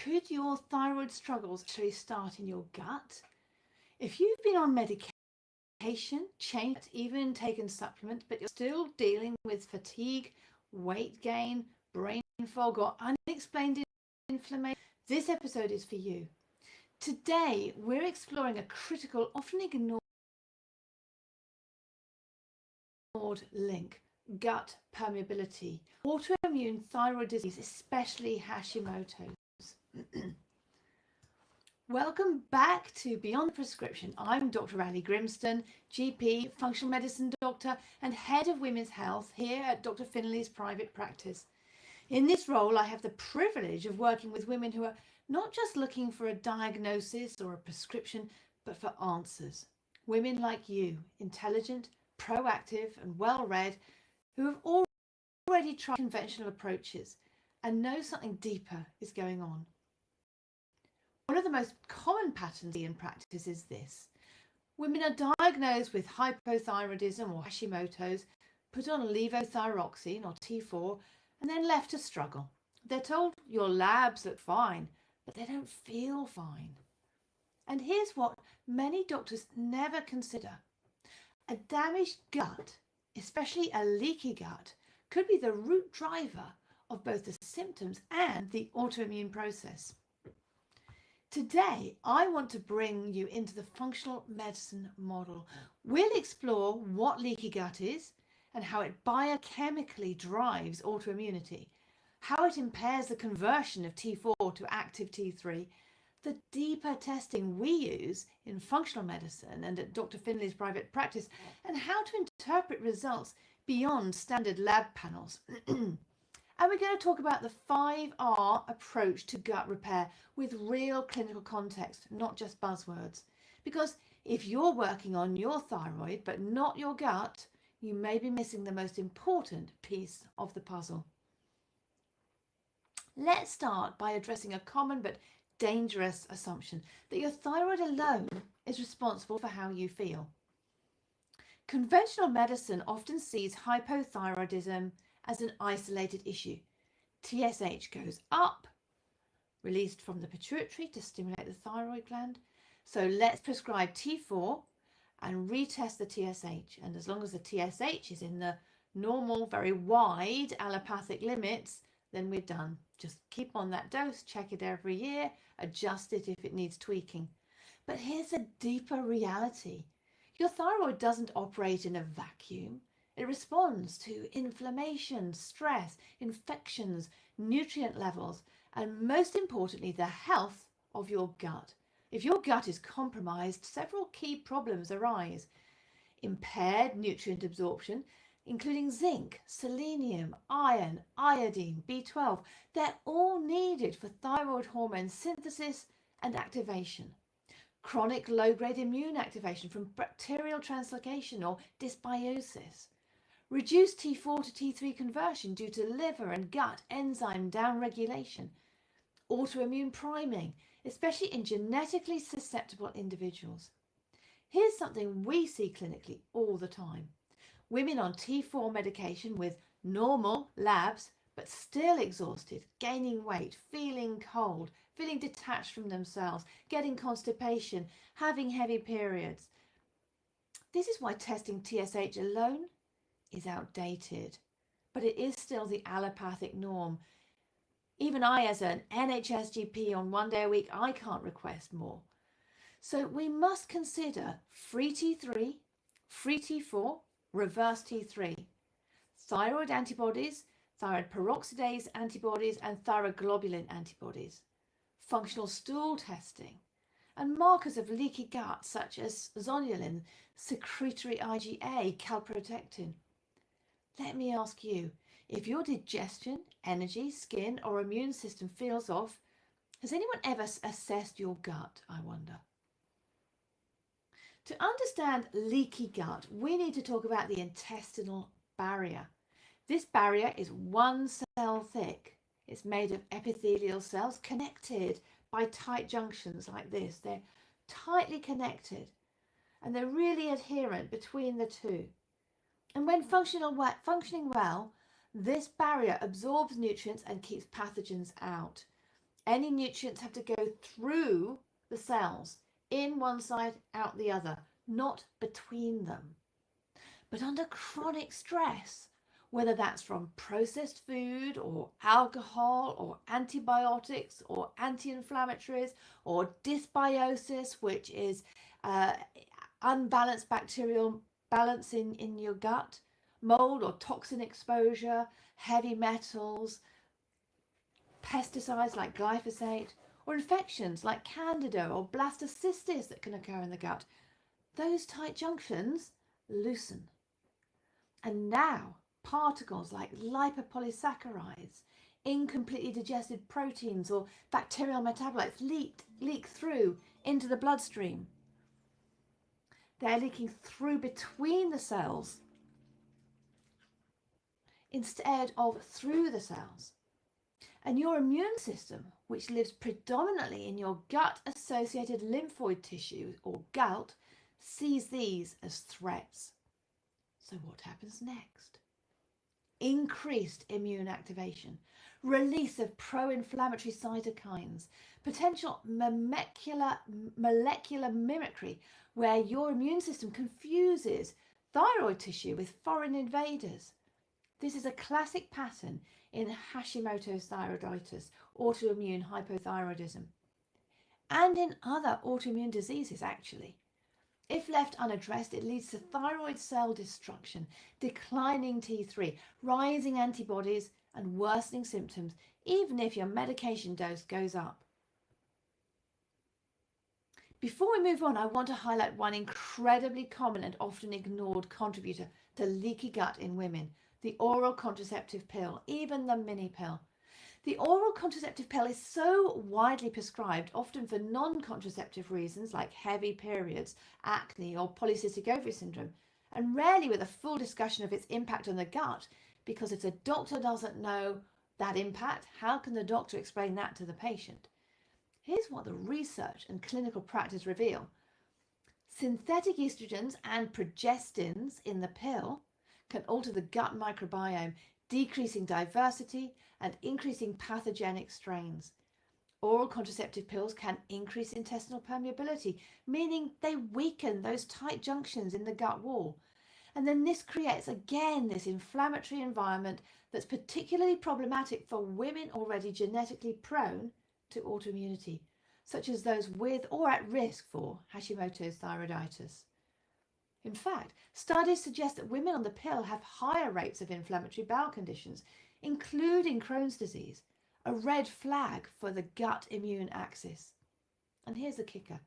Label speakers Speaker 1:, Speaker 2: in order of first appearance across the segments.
Speaker 1: Could your thyroid struggles actually start in your gut? If you've been on medication, changed, even taken supplements, but you're still dealing with fatigue, weight gain, brain fog, or unexplained inflammation, this episode is for you. Today, we're exploring a critical, often ignored link: gut permeability, autoimmune thyroid disease, especially Hashimoto's. Welcome back to Beyond the Prescription. I'm Dr. Ali Grimston, GP, functional medicine doctor, and head of women's health here at Dr. Finley's private practice. In this role, I have the privilege of working with women who are not just looking for a diagnosis or a prescription, but for answers. Women like you, intelligent, proactive, and well-read, who have already tried conventional approaches and know something deeper is going on. One of the most common patterns in practice is this. Women are diagnosed with hypothyroidism or Hashimoto's, put on levothyroxine or T4, and then left to struggle. They're told your labs look fine, but they don't feel fine. And here's what many doctors never consider. A damaged gut, especially a leaky gut, could be the root driver of both the symptoms and the autoimmune process. Today, I want to bring you into the functional medicine model. We'll explore what leaky gut is and how it biochemically drives autoimmunity, how it impairs the conversion of T4 to active T3, the deeper testing we use in functional medicine and at Dr. Finley's private practice, and how to interpret results beyond standard lab panels. And we're going to talk about the 5R approach to gut repair with real clinical context, not just buzzwords. Because if you're working on your thyroid but not your gut, you may be missing the most important piece of the puzzle. Let's start by addressing a common but dangerous assumption that your thyroid alone is responsible for how you feel. Conventional medicine often sees hypothyroidism as an isolated issue. TSH goes up, released from the pituitary to stimulate the thyroid gland. So let's prescribe T4 and retest the TSH. And as long as the TSH is in the normal, very wide allopathic limits, then we're done. Just keep on that dose, check it every year, adjust it if it needs tweaking. But here's a deeper reality. Your thyroid doesn't operate in a vacuum. It responds to inflammation, stress, infections, nutrient levels, and most importantly, the health of your gut. If your gut is compromised, several key problems arise. Impaired nutrient absorption, including zinc, selenium, iron, iodine, B12, they're all needed for thyroid hormone synthesis and activation. Chronic low-grade immune activation from bacterial translocation or dysbiosis. Reduced T4 to T3 conversion due to liver and gut enzyme downregulation. Autoimmune priming, especially in genetically susceptible individuals. Here's something we see clinically all the time. Women on T4 medication with normal labs, but still exhausted, gaining weight, feeling cold, feeling detached from themselves, getting constipation, having heavy periods. This is why testing TSH alone is outdated, but it is still the allopathic norm. Even I, as an NHS GP on 1 day a week, I can't request more. So we must consider free T3, free T4, reverse T3, thyroid antibodies, thyroid peroxidase antibodies, and thyroglobulin antibodies, functional stool testing, and markers of leaky gut such as zonulin, secretory IgA, calprotectin. Let me ask you, if your digestion, energy, skin, or immune system feels off, has anyone ever assessed your gut, I wonder? To understand leaky gut, we need to talk about the intestinal barrier. This barrier is 1 cell thick. It's made of epithelial cells connected by tight junctions like this. They're tightly connected and they're really adherent between the two. And when functioning well, this barrier absorbs nutrients and keeps pathogens out. Any nutrients have to go through the cells, in one side, out the other, not between them. But under chronic stress, whether that's from processed food or alcohol or antibiotics or anti-inflammatories or dysbiosis, which is unbalanced bacterial balance in your gut, mold or toxin exposure, heavy metals, pesticides like glyphosate, or infections like candida or blastocystis that can occur in the gut, those tight junctions loosen. And now particles like lipopolysaccharides, incompletely digested proteins, or bacterial metabolites leak through into the bloodstream. They're leaking through between the cells instead of through the cells. And your immune system, which lives predominantly in your gut-associated lymphoid tissue, or GALT, sees these as threats. So what happens next? Increased immune activation, release of pro-inflammatory cytokines, potential molecular mimicry, where your immune system confuses thyroid tissue with foreign invaders. This is a classic pattern in Hashimoto's thyroiditis, autoimmune hypothyroidism, and in other autoimmune diseases actually. If left unaddressed, it leads to thyroid cell destruction, declining T3, rising antibodies, and worsening symptoms, even if your medication dose goes up. Before we move on, I want to highlight one incredibly common and often ignored contributor to leaky gut in women: the oral contraceptive pill, even the mini pill. The oral contraceptive pill is so widely prescribed, often for non-contraceptive reasons like heavy periods, acne, or polycystic ovary syndrome, and rarely with a full discussion of its impact on the gut, because if the doctor doesn't know that impact, how can the doctor explain that to the patient? Here's what the research and clinical practice reveal. Synthetic estrogens and progestins in the pill can alter the gut microbiome, decreasing diversity and increasing pathogenic strains. Oral contraceptive pills can increase intestinal permeability, meaning they weaken those tight junctions in the gut wall. And then this creates again this inflammatory environment that's particularly problematic for women already genetically prone to autoimmunity, such as those with or at risk for Hashimoto's thyroiditis. In fact, studies suggest that women on the pill have higher rates of inflammatory bowel conditions, including Crohn's disease, a red flag for the gut immune axis. And here's the kicker.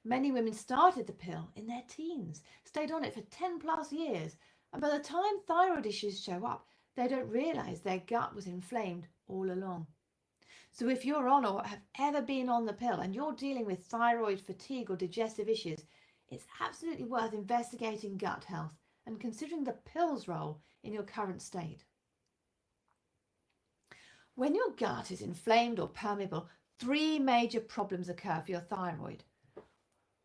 Speaker 1: Many women started the pill in their teens, stayed on it for 10 plus years, and by the time thyroid issues show up, they don't realize their gut was inflamed all along. So if you're on or have ever been on the pill and you're dealing with thyroid fatigue or digestive issues, it's absolutely worth investigating gut health and considering the pill's role in your current state. When your gut is inflamed or permeable, three major problems occur for your thyroid.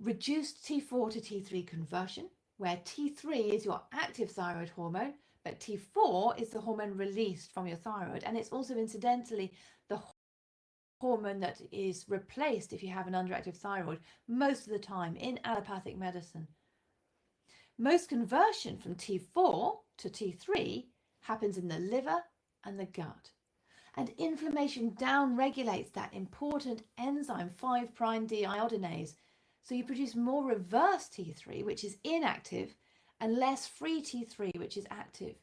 Speaker 1: Reduced T4 to T3 conversion, where T3 is your active thyroid hormone, but T4 is the hormone released from your thyroid, and it's also incidentally the hormone that is replaced if you have an underactive thyroid most of the time in allopathic medicine. Most conversion from T4 to T3 happens in the liver and the gut. And inflammation downregulates that important enzyme 5' deiodinase. So you produce more reverse T3, which is inactive, and less free T3, which is active.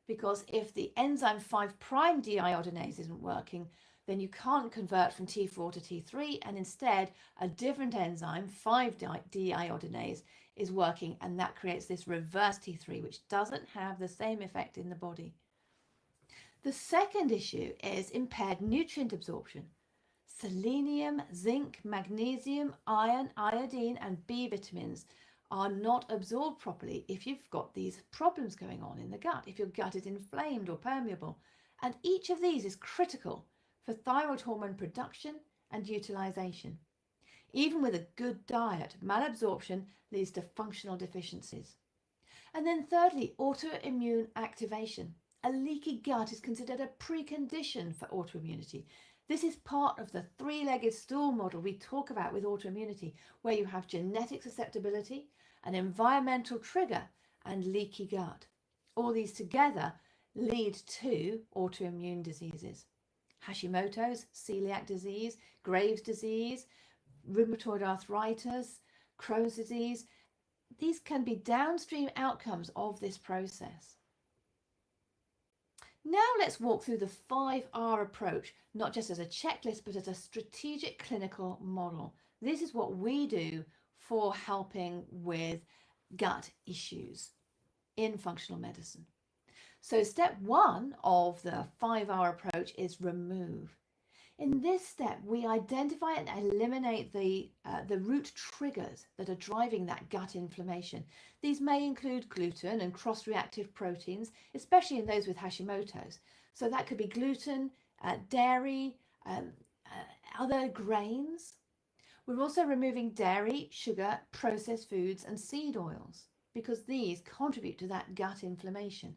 Speaker 1: Because if the enzyme 5' deiodinase isn't working, then you can't convert from T4 to T3, and instead a different enzyme, 5-deiodinase, is working, and that creates this reverse T3, which doesn't have the same effect in the body. The second issue is impaired nutrient absorption. Selenium, zinc, magnesium, iron, iodine, and B vitamins are not absorbed properly if you've got these problems going on in the gut, if your gut is inflamed or permeable. And each of these is critical for thyroid hormone production and utilization. Even with a good diet, malabsorption leads to functional deficiencies. And then thirdly, autoimmune activation. A leaky gut is considered a precondition for autoimmunity. This is part of the three-legged stool model we talk about with autoimmunity, where you have genetic susceptibility, an environmental trigger, and leaky gut. All these together lead to autoimmune diseases. Hashimoto's, celiac disease, Graves' disease, rheumatoid arthritis, Crohn's disease. These can be downstream outcomes of this process. Now let's walk through the 5R approach, not just as a checklist, but as a strategic clinical model. This is what we do for helping with gut issues in functional medicine. So step 1 of the 5R approach is remove. In this step, we identify and eliminate the root triggers that are driving that gut inflammation. These may include gluten and cross-reactive proteins, especially in those with Hashimoto's. So that could be gluten, dairy, other grains. We're also removing dairy, sugar, processed foods, and seed oils because these contribute to that gut inflammation.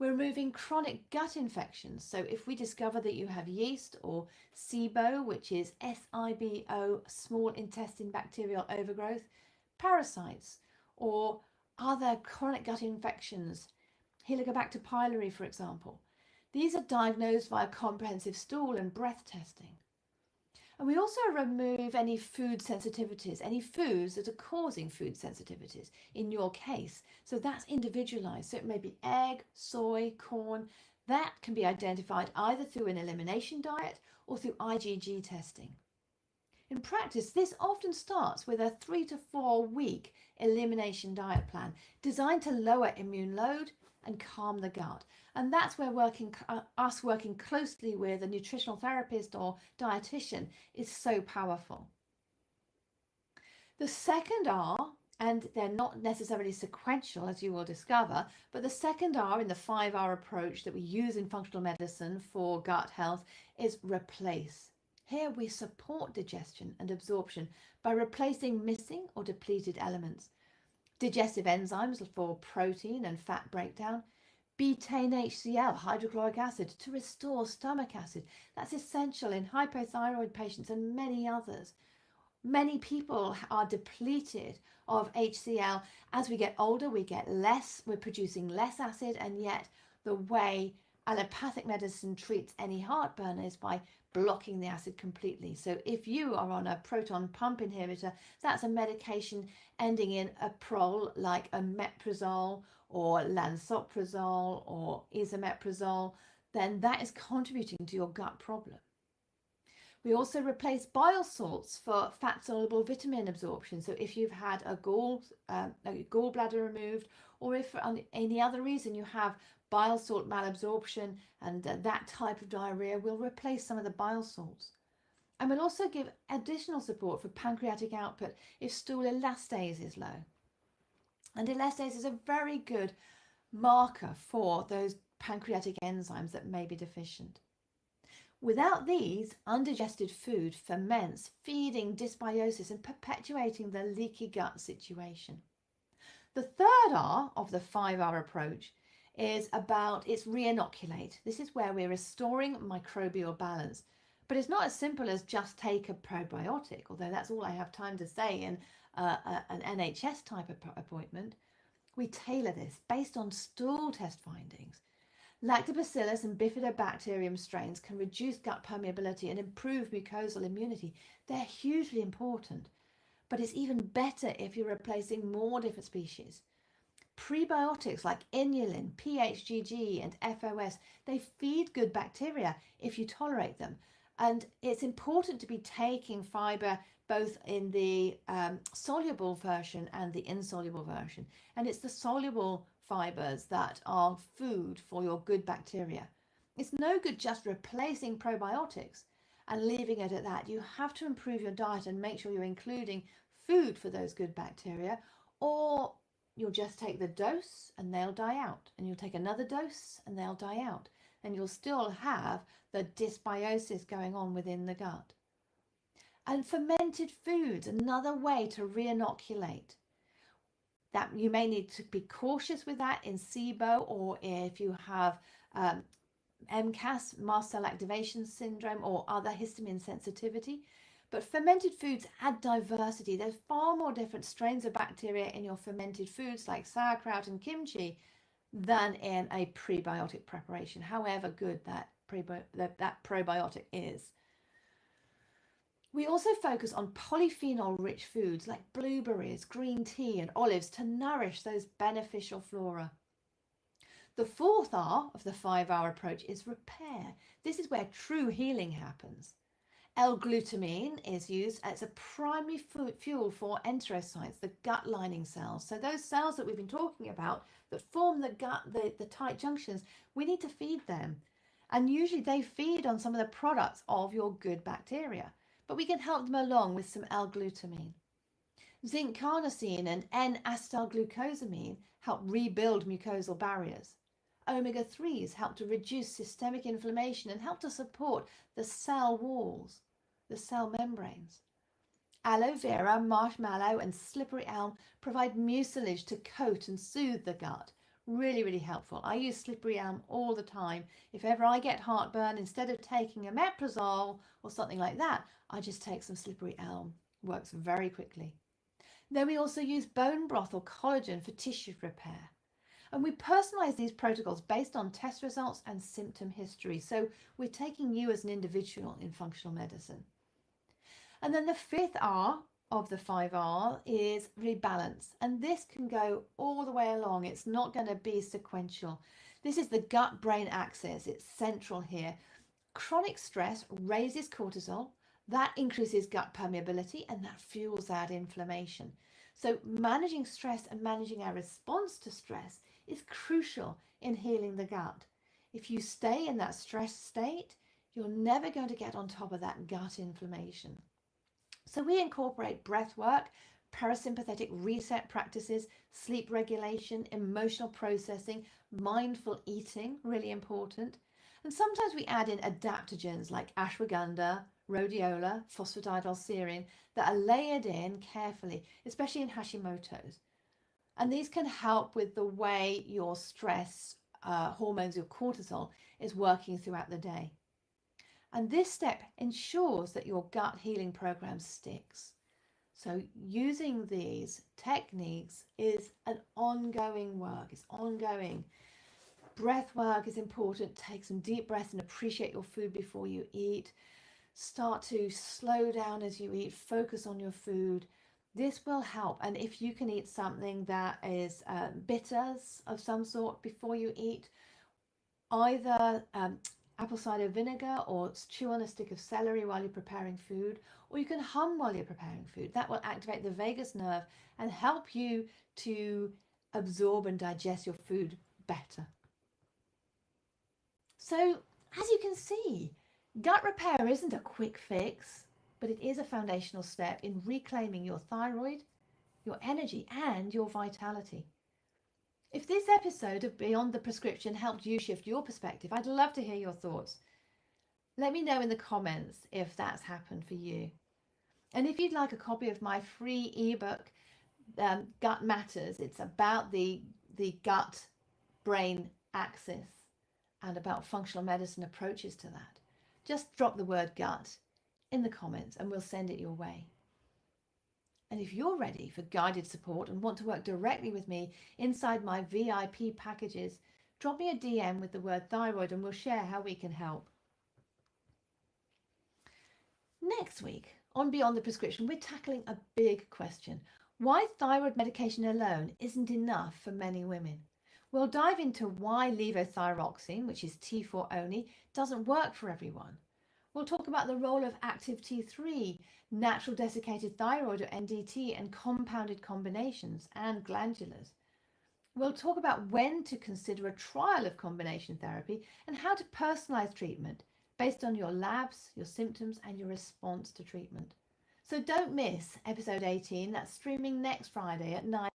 Speaker 1: We're removing chronic gut infections. So if we discover that you have yeast or SIBO, which is SIBO, small intestine bacterial overgrowth, parasites, or other chronic gut infections, Helicobacter pylori, for example, these are diagnosed via comprehensive stool and breath testing. And we also remove any food sensitivities, any foods that are causing food sensitivities in your case. So that's individualized. So it may be egg, soy, corn. That can be identified either through an elimination diet or through IgG testing. In practice, this often starts with a 3 to 4 week elimination diet plan designed to lower immune load and calm the gut. And that's where working closely with a nutritional therapist or dietitian is so powerful. The second R, and they're not necessarily sequential as you will discover, but the second R in the 5R approach that we use in functional medicine for gut health is replace. Here we support digestion and absorption by replacing missing or depleted elements. Digestive enzymes for protein and fat breakdown, betaine HCl, hydrochloric acid, to restore stomach acid. That's essential in hypothyroid patients and many others. Many people are depleted of HCl. As we get older, we get less, we're producing less acid, and yet the way allopathic medicine treats any heartburn is by blocking the acid completely. So if you are on a proton pump inhibitor, that's a medication ending in a prol like omeprazole or lansoprazole or esomeprazole, then that is contributing to your gut problem. We also replace bile salts for fat-soluble vitamin absorption. So if you've had a gallbladder removed, or if for any other reason you have bile salt malabsorption and that type of diarrhea, we'll replace some of the bile salts. And we'll also give additional support for pancreatic output if stool elastase is low. And elastase is a very good marker for those pancreatic enzymes that may be deficient. Without these, undigested food ferments, feeding dysbiosis and perpetuating the leaky gut situation. The third R of the 5R approach is about its re-inoculate. This is where we're restoring microbial balance. But it's not as simple as just take a probiotic, although that's all I have time to say in an NHS type of appointment. We tailor this based on stool test findings. Lactobacillus and bifidobacterium strains can reduce gut permeability and improve mucosal immunity. They're hugely important, but it's even better if you're replacing more different species. Prebiotics like inulin, PHGG, and FOS, they feed good bacteria if you tolerate them. And it's important to be taking fiber both in the soluble version and the insoluble version. And it's the soluble fibers that are food for your good bacteria. It's no good just replacing probiotics and leaving it at that. You have to improve your diet and make sure you're including food for those good bacteria, or you'll just take the dose and they'll die out, and you'll take another dose and they'll die out, and you'll still have the dysbiosis going on within the gut. And fermented foods, another way to re-inoculate. That you may need to be cautious with that in SIBO, or if you have MCAS, mast cell activation syndrome, or other histamine sensitivity. But fermented foods add diversity. There's far more different strains of bacteria in your fermented foods like sauerkraut and kimchi than in a prebiotic preparation, however good that probiotic is. We also focus on polyphenol-rich foods like blueberries, green tea, and olives to nourish those beneficial flora. The fourth R of the 5R approach is repair. This is where true healing happens. L-glutamine is used as a primary fuel for enterocytes, the gut lining cells. So those cells that we've been talking about that form the gut, the tight junctions, we need to feed them. And usually they feed on some of the products of your good bacteria. But we can help them along with some L-glutamine. Zinc carnosine and N-acetylglucosamine help rebuild mucosal barriers. Omega-3s help to reduce systemic inflammation and help to support the cell walls, the cell membranes. Aloe vera, marshmallow, and slippery elm provide mucilage to coat and soothe the gut. Really, really helpful. I use slippery elm all the time. If ever I get heartburn, instead of taking omeprazole or something like that, I just take some slippery elm. Works very quickly. Then we also use bone broth or collagen for tissue repair. And we personalize these protocols based on test results and symptom history. So we're taking you as an individual in functional medicine. And then the fifth R of the 5R is rebalance. And this can go all the way along. It's not going to be sequential. This is the gut-brain axis. It's central here. Chronic stress raises cortisol. That increases gut permeability and that fuels that inflammation. So managing stress and managing our response to stress is crucial in healing the gut. If you stay in that stress state, you're never going to get on top of that gut inflammation. So we incorporate breath work, parasympathetic reset practices, sleep regulation, emotional processing, mindful eating, really important. And sometimes we add in adaptogens like ashwagandha, rhodiola, phosphatidylserine that are layered in carefully, especially in Hashimoto's. And these can help with the way your stress hormones, your cortisol, is working throughout the day. And this step ensures that your gut healing program sticks. So using these techniques is an ongoing work. It's ongoing. Breath work is important. Take some deep breaths and appreciate your food before you eat. Start to slow down as you eat. Focus on your food. This will help. And if you can eat something that is bitters of some sort before you eat, either apple cider vinegar or chew on a stick of celery while you're preparing food, or you can hum while you're preparing food. That will activate the vagus nerve and help you to absorb and digest your food better. So as you can see, gut repair isn't a quick fix, but it is a foundational step in reclaiming your thyroid, your energy, and your vitality. If this episode of Beyond the Prescription helped you shift your perspective, I'd love to hear your thoughts. Let me know in the comments if that's happened for you. And if you'd like a copy of my free ebook, Gut Matters, it's about the gut-brain axis and about functional medicine approaches to that. Just drop the word gut in the comments and we'll send it your way. And if you're ready for guided support and want to work directly with me inside my VIP packages, drop me a DM with the word thyroid and we'll share how we can help. Next week on Beyond the Prescription, we're tackling a big question: why thyroid medication alone isn't enough for many women. We'll dive into why levothyroxine, which is T4 only, doesn't work for everyone. We'll talk about the role of active T3, natural desiccated thyroid or NDT, and compounded combinations and glandulars. We'll talk about when to consider a trial of combination therapy and how to personalize treatment based on your labs, your symptoms, and your response to treatment. So don't miss episode 18. That's streaming next Friday at 9.